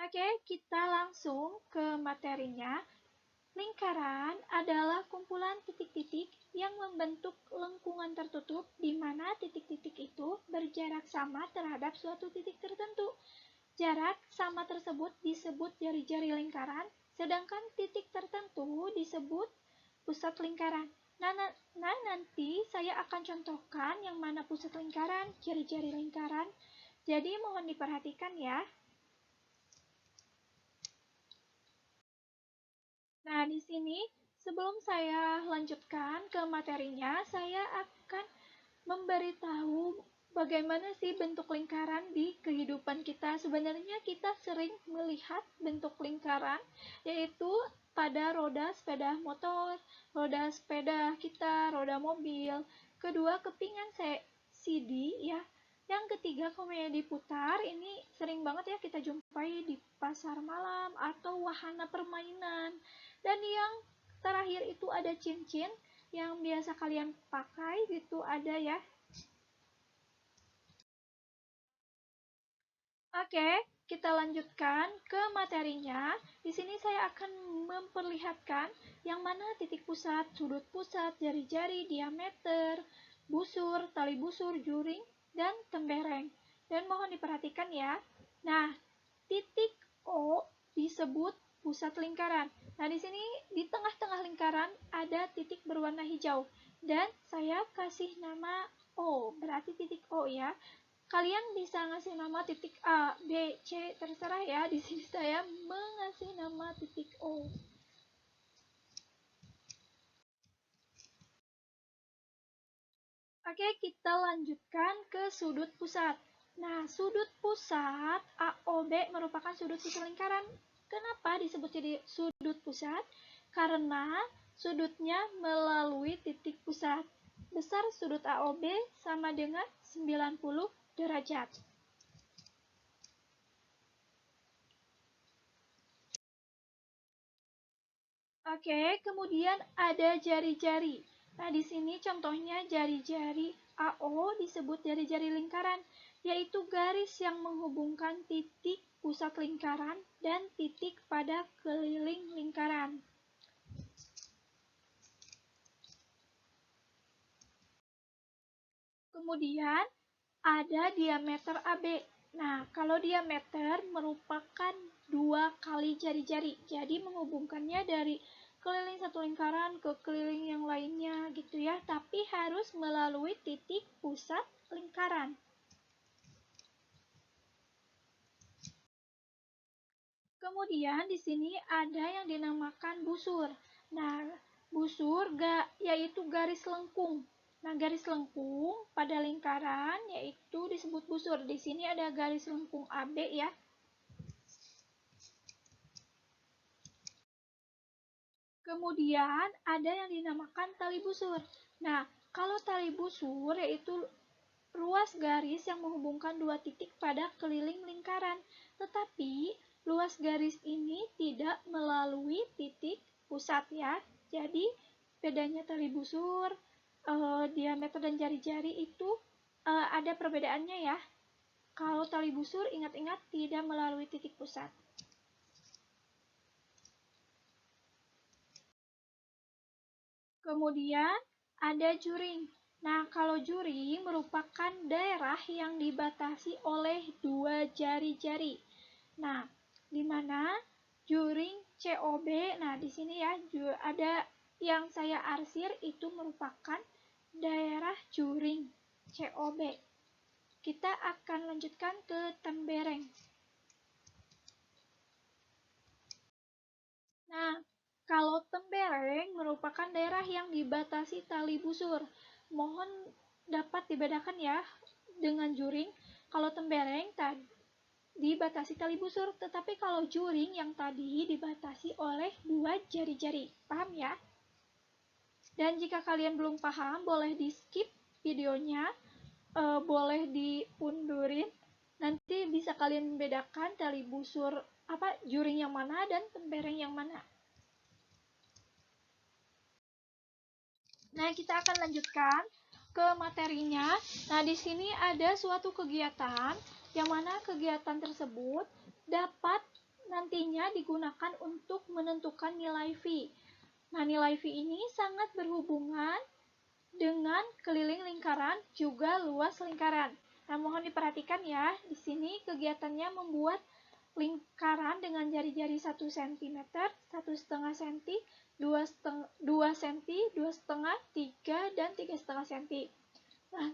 Oke, kita langsung ke materinya. Lingkaran adalah kumpulan titik-titik yang membentuk lengkungan tertutup di mana titik-titik itu berjarak sama terhadap suatu titik tertentu. Jarak sama tersebut disebut jari-jari lingkaran, sedangkan titik tertentu disebut pusat lingkaran. Nah, nanti saya akan contohkan yang mana pusat lingkaran, jari-jari lingkaran. Jadi mohon diperhatikan ya. Nah, di sini sebelum saya lanjutkan ke materinya, saya akan memberitahu bagaimana sih bentuk lingkaran di kehidupan kita. Sebenarnya kita sering melihat bentuk lingkaran, yaitu pada roda sepeda motor, roda sepeda kita, roda mobil. Kedua, kepingan CD ya. Yang ketiga, komedi putar. Ini sering banget ya kita jumpai di pasar malam atau wahana permainan. Dan yang terakhir itu ada cincin yang biasa kalian pakai gitu, ada ya. Oke, kita lanjutkan ke materinya. Di sini saya akan memperlihatkan yang mana titik pusat, sudut pusat, jari-jari, diameter, busur, tali busur, juring, dan tembereng. Dan mohon diperhatikan ya. Nah, titik O disebut pusat lingkaran. Nah, di sini di tengah-tengah lingkaran ada titik berwarna hijau. Dan saya kasih nama O, berarti titik O ya. Kalian bisa ngasih nama titik A, B, C, terserah ya. Di sini saya mengasih nama titik O. Oke, kita lanjutkan ke sudut pusat. Nah, sudut pusat AOB merupakan sudut pusat lingkaran. Kenapa disebut jadi sudut pusat? Karena sudutnya melalui titik pusat. Besar sudut AOB sama dengan 90 derajat. Oke, kemudian ada jari-jari. Nah, di sini contohnya jari-jari AO disebut jari-jari lingkaran, yaitu garis yang menghubungkan titik pusat lingkaran dan titik pada keliling lingkaran. Kemudian ada diameter AB. Nah, kalau diameter merupakan 2 kali jari-jari, jadi menghubungkannya dari keliling satu lingkaran ke keliling yang lainnya gitu ya, tapi harus melalui titik pusat lingkaran. Kemudian di sini ada yang dinamakan busur. Nah, busur yaitu garis lengkung. Nah, garis lengkung pada lingkaran yaitu disebut busur. Di sini ada garis lengkung AB ya. Kemudian ada yang dinamakan tali busur. Nah, kalau tali busur yaitu ruas garis yang menghubungkan dua titik pada keliling lingkaran. Tetapi luas garis ini tidak melalui titik pusat ya. Jadi bedanya tali busur, diameter dan jari-jari itu ada perbedaannya ya. Kalau tali busur ingat-ingat tidak melalui titik pusat. Kemudian ada juring. Nah, kalau juring merupakan daerah yang dibatasi oleh dua jari-jari. Nah, di mana juring COB, nah di sini ya ada yang saya arsir itu merupakan daerah juring COB. Kita akan lanjutkan ke tembereng. Nah, kalau tembereng merupakan daerah yang dibatasi tali busur. Mohon dapat dibedakan ya dengan juring. Kalau tembereng tadi dibatasi tali busur, tetapi kalau juring yang tadi dibatasi oleh dua jari-jari. Paham ya? Dan jika kalian belum paham, boleh di-skip videonya, boleh diundurin. Nanti bisa kalian membedakan tali busur juring yang mana dan tembereng yang mana. Nah, kita akan lanjutkan ke materinya. Nah, di sini ada suatu kegiatan yang mana kegiatan tersebut dapat nantinya digunakan untuk menentukan nilai V. Nah, nilai V ini sangat berhubungan dengan keliling lingkaran juga luas lingkaran. Nah, mohon diperhatikan ya, di sini kegiatannya membuat lingkaran dengan jari-jari 1 cm, 1,5 cm, 2 cm, 2,5, 3, dan 3,5 cm. Nah,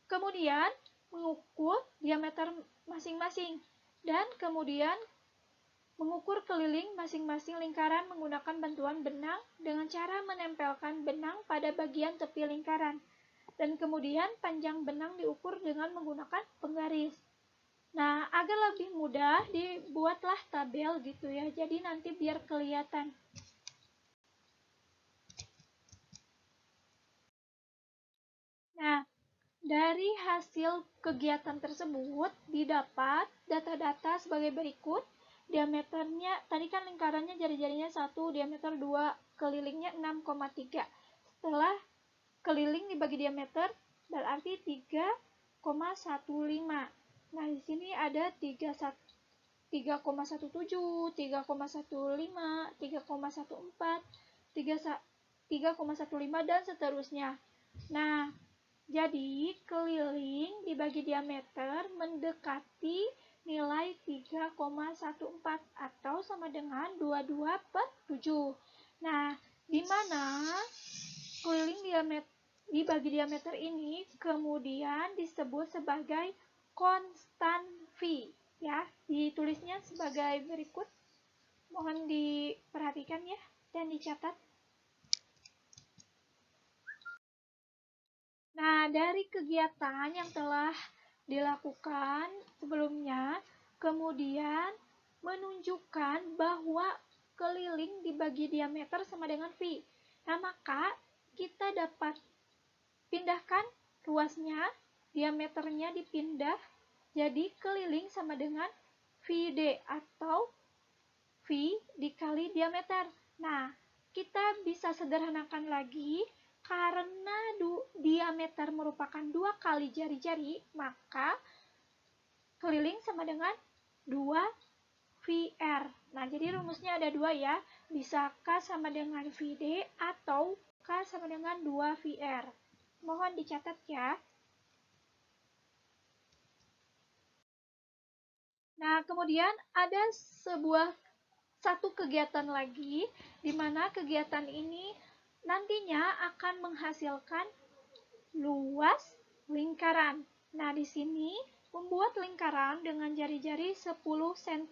kemudian mengukur diameter masing-masing dan kemudian mengukur keliling masing-masing lingkaran menggunakan bantuan benang dengan cara menempelkan benang pada bagian tepi lingkaran. Dan kemudian panjang benang diukur dengan menggunakan penggaris. Nah, agar lebih mudah dibuatlah tabel gitu ya. Jadi nanti biar kelihatan. Nah, dari hasil kegiatan tersebut didapat data-data sebagai berikut. Diameternya, tadi kan lingkarannya jari-jarinya 1, diameter 2, kelilingnya 6,3. Setelah keliling dibagi diameter, berarti 3,15. Nah, di sini ada 3,17, 3,15, 3,14, 3,15, dan seterusnya. Nah, jadi keliling dibagi diameter mendekati nilai 3,14 atau sama dengan 22/7. Nah, di mana keliling dibagi diameter ini kemudian disebut sebagai konstan V. Ya, ditulisnya sebagai berikut. Mohon diperhatikan ya dan dicatat. Nah, dari kegiatan yang telah dilakukan sebelumnya, kemudian menunjukkan bahwa keliling dibagi diameter sama dengan V. Nah, maka kita dapat pindahkan ruasnya, diameternya dipindah, jadi keliling sama dengan VD atau V dikali diameter. Nah, kita bisa sederhanakan lagi. Karena diameter merupakan 2 kali jari-jari, maka keliling sama dengan 2 VR. Nah, jadi rumusnya ada 2 ya. Bisa K sama dengan VD atau K sama dengan 2 VR. Mohon dicatat ya. Nah, kemudian ada satu kegiatan lagi, di mana kegiatan ini nantinya akan menghasilkan luas lingkaran. Nah, di sini membuat lingkaran dengan jari-jari 10 cm.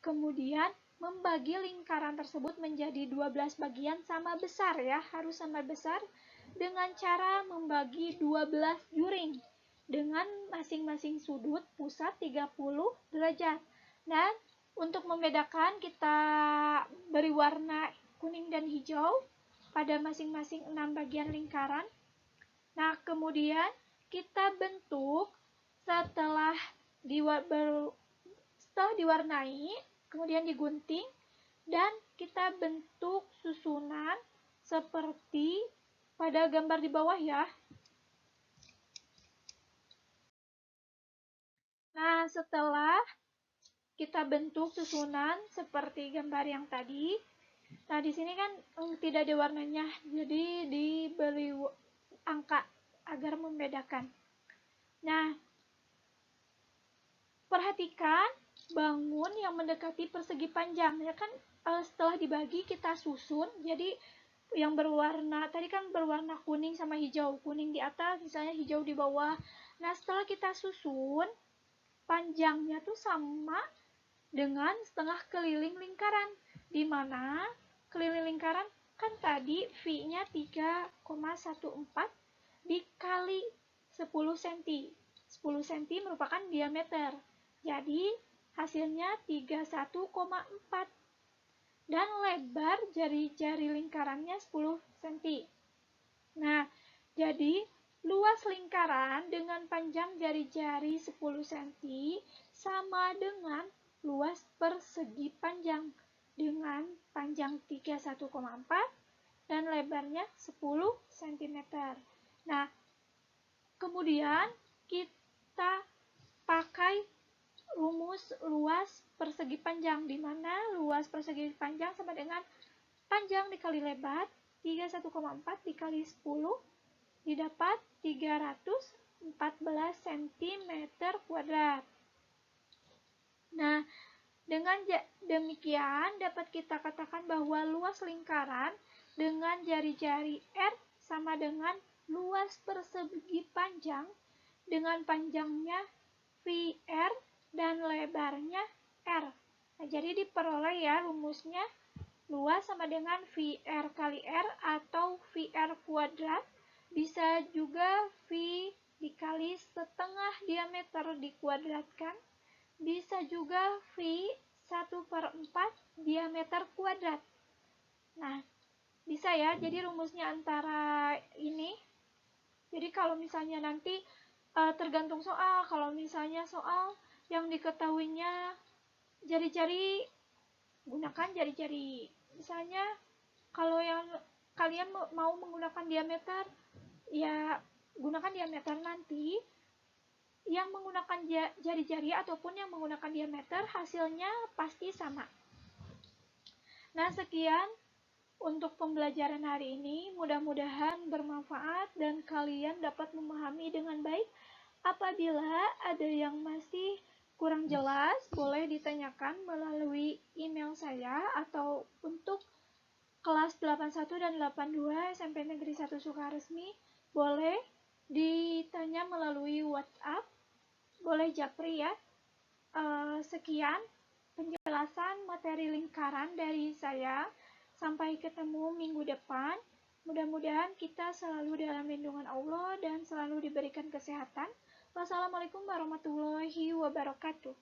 Kemudian membagi lingkaran tersebut menjadi 12 bagian sama besar ya, harus sama besar dengan cara membagi 12 juring dengan masing-masing sudut pusat 30 derajat. Dan untuk membedakan kita beri warna kuning dan hijau pada masing-masing 6 bagian lingkaran. Nah, kemudian kita bentuk setelah diwarnai, kemudian digunting, dan kita bentuk susunan seperti pada gambar di bawah ya. Nah, setelah kita bentuk susunan seperti gambar yang tadi, nah di sini kan tidak ada warnanya, jadi diberi angka agar membedakan. Nah, perhatikan bangun yang mendekati persegi panjang. Ya kan setelah dibagi kita susun, jadi yang berwarna, tadi kan berwarna kuning sama hijau. Kuning di atas, misalnya hijau di bawah. Nah, setelah kita susun, panjangnya tuh sama dengan setengah keliling lingkaran. Di mana keliling lingkaran kan tadi V-nya 3,14 dikali 10 cm. 10 cm merupakan diameter. Jadi hasilnya 31,4. Dan lebar jari-jari lingkarannya 10 cm. Nah, jadi luas lingkaran dengan panjang jari-jari 10 cm sama dengan luas persegi panjang dengan panjang 31,4 dan lebarnya 10 cm. Nah, kemudian kita pakai rumus luas persegi panjang, di mana luas persegi panjang sama dengan panjang dikali lebar, 31,4 dikali 10, didapat 314 cm kuadrat. Nah, dengan demikian dapat kita katakan bahwa luas lingkaran dengan jari-jari R sama dengan luas persegi panjang dengan panjangnya VR dan lebarnya R. Nah, jadi diperoleh ya rumusnya, luas sama dengan VR kali R atau VR kuadrat, bisa juga V dikali setengah diameter dikuadratkan, bisa juga V 1/4 diameter kuadrat. Nah, bisa ya, jadi rumusnya antara ini. Jadi kalau misalnya nanti tergantung soal, kalau misalnya soal yang diketahuinya jari-jari, gunakan jari-jari. Misalnya kalau yang kalian mau menggunakan diameter, ya gunakan diameter. Nanti yang menggunakan jari-jari ataupun yang menggunakan diameter hasilnya pasti sama. Nah, sekian untuk pembelajaran hari ini. Mudah-mudahan bermanfaat dan kalian dapat memahami dengan baik. Apabila ada yang masih kurang jelas, boleh ditanyakan melalui email saya, atau untuk kelas 81 dan 82 SMP Negeri 1 Sukaresmi boleh ditanya melalui WhatsApp, boleh japri ya. Sekian penjelasan materi lingkaran dari saya. Sampai ketemu minggu depan. Mudah-mudahan kita selalu dalam lindungan Allah dan selalu diberikan kesehatan. Wassalamualaikum warahmatullahi wabarakatuh.